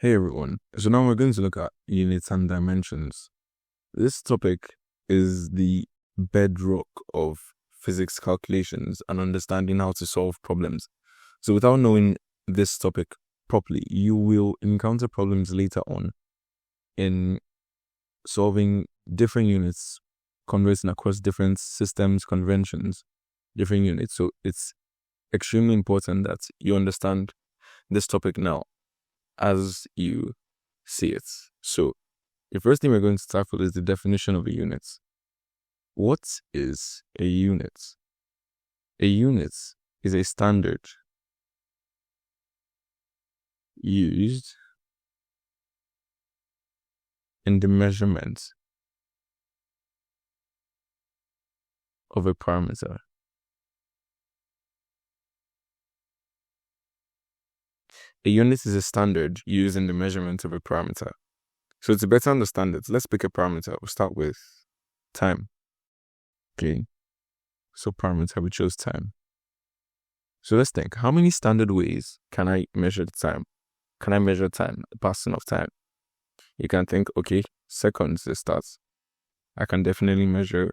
Hey everyone. So now we're going to look at units and dimensions. This topic is the bedrock of physics calculations and understanding how to solve problems. So without knowing this topic properly, you will encounter problems later on in solving different units, conversing across different systems, conventions, different units. So it's extremely important that you understand this topic now as you see it. So the first thing we're going to tackle is the definition of a unit. What is a unit? A unit is a standard used in the measurement of a parameter. A unit is a standard used in the measurement of a parameter. So to better understand it, let's pick a parameter. We'll start with time. Okay. So parameter, we chose time. So let's think, how many standard ways can I measure the time? Can I measure time, the passing of time? You can think, okay, seconds it starts. I can definitely measure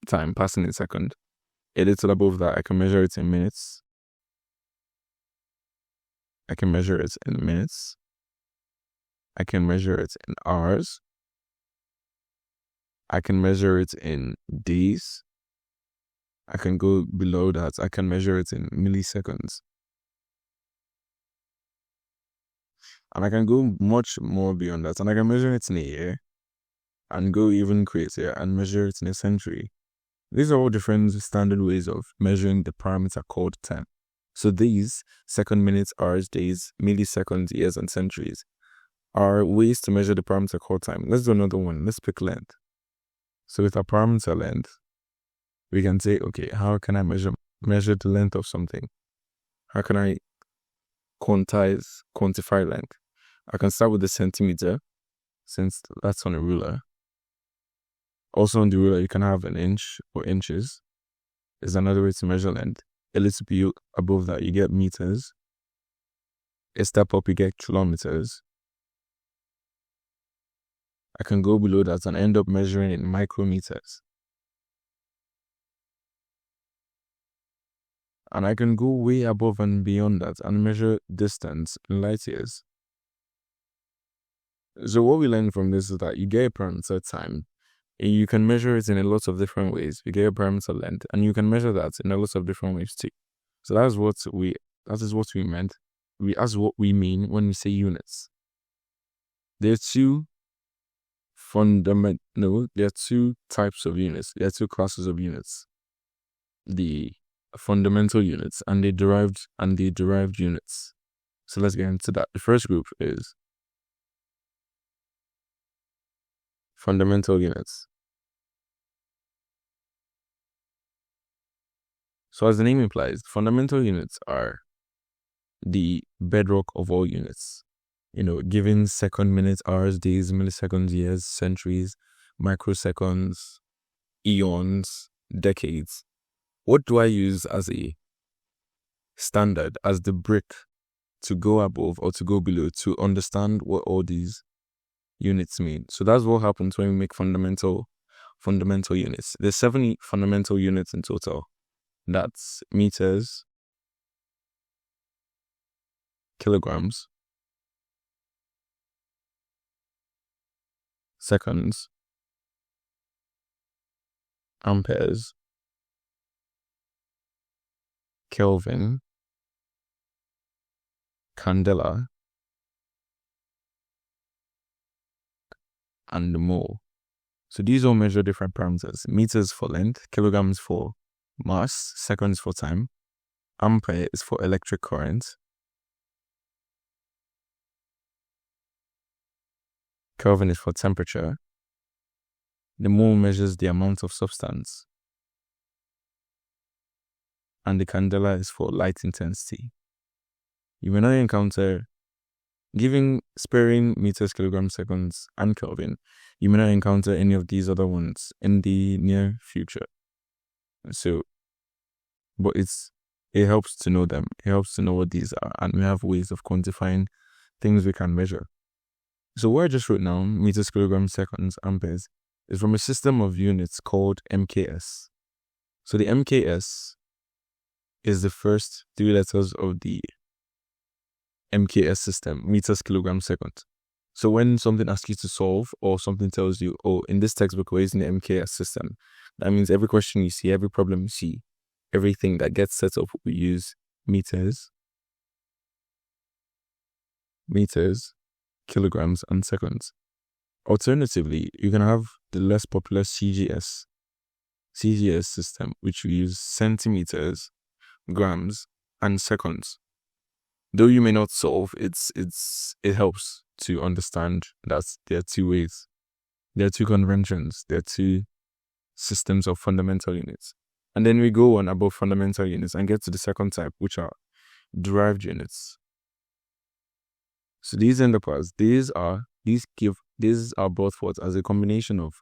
time passing in second. A little above that, I can measure it in minutes. I can measure it in minutes. I can measure it in hours. I can measure it in days. I can go below that. I can measure it in milliseconds. And I can go much more beyond that. And I can measure it in a year and go even crazier and measure it in a century. These are all different standard ways of measuring the parameter called time. So these, second, minutes, hours, days, milliseconds, years, and centuries, are ways to measure the parameter called time. Let's do another one. Let's pick length. So with our parameter length, we can say, okay, how can I measure the length of something? How can I quantify length? I can start with the centimeter, since that's on a ruler. Also on the ruler, you can have an inch or inches. Is another way to measure length. A little bit above that, you get meters. A step up, you get kilometers. I can go below that and end up measuring in micrometers. And I can go way above and beyond that and measure distance in light years. So what we learn from this is that you get a parameter time. And you can measure it in a lot of different ways. You get a parameter length, and you can measure that in a lot of different ways too. So that is what we meant. That's what we mean when we say units. There are two types of units. There are two classes of units. The fundamental units and the derived units. So let's get into that. The first group is fundamental units. So as the name implies, fundamental units are the bedrock of all units. Given second, minutes, hours, days, milliseconds, years, centuries, microseconds, eons, decades. What do I use as a standard, as the brick to go above or to go below to understand what all these units mean? So that's what happens when we make fundamental units. There's 70 fundamental units in total. That's meters, kilograms, seconds, amperes, Kelvin, candela, and mole. So these all measure different parameters. Meters for length, kilograms for mass, seconds for time, ampere is for electric current, Kelvin is for temperature, the mole measures the amount of substance, and the candela is for light intensity. You may not encounter, sparing meters, kilograms, seconds, and Kelvin, you may not encounter any of these other ones in the near future. So, but it helps to know them. It helps to know what these are, and we have ways of quantifying things we can measure. So what I just wrote down, meters, kilograms, seconds, amperes, is from a system of units called MKS. So the MKS is the first 3 letters of the MKS system, meters, kilograms, seconds. So when something asks you to solve, or something tells you, oh, in this textbook we're using the MKS system, that means every question you see, every problem you see, everything that gets set up, we use meters, kilograms, and seconds. Alternatively, you can have the less popular CGS system, which we use centimeters, grams, and seconds. Though you may not solve, it helps to understand that there are 2 ways. There are 2 conventions. There are 2 systems of fundamental units. And then we go on above fundamental units and get to the second type, which are derived units. So these end up as, these are brought forth as a combination of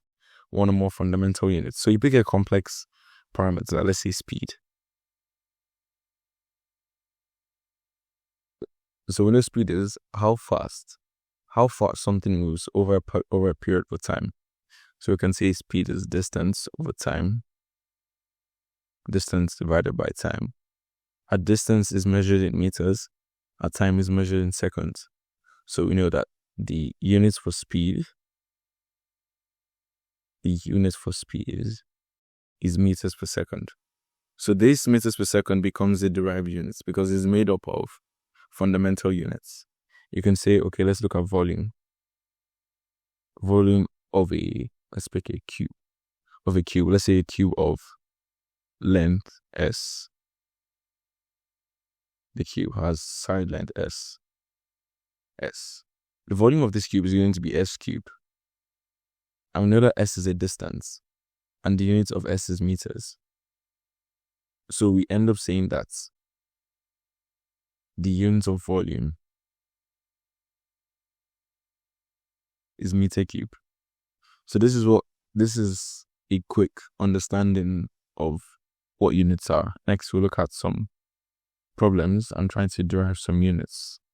1 or more fundamental units. So you pick a complex parameter, let's say speed. So we know speed is how fast something moves over a period of time. So we can say speed is distance over time, distance divided by time. A distance is measured in meters, a time is measured in seconds. So we know that the units for speed is meters per second. So this meters per second becomes the derived units because it's made up of fundamental units. You can say, okay, let's look at volume. Volume of let's pick a cube. Of a cube, let's say a cube of length S. The cube has side length S. The volume of this cube is going to be S cube. And we know that S is a distance, and the unit of S is meters. So we end up saying that the unit of volume is meter cube. So this is a quick understanding of what units are. Next, we'll look at some problems and try to derive some units.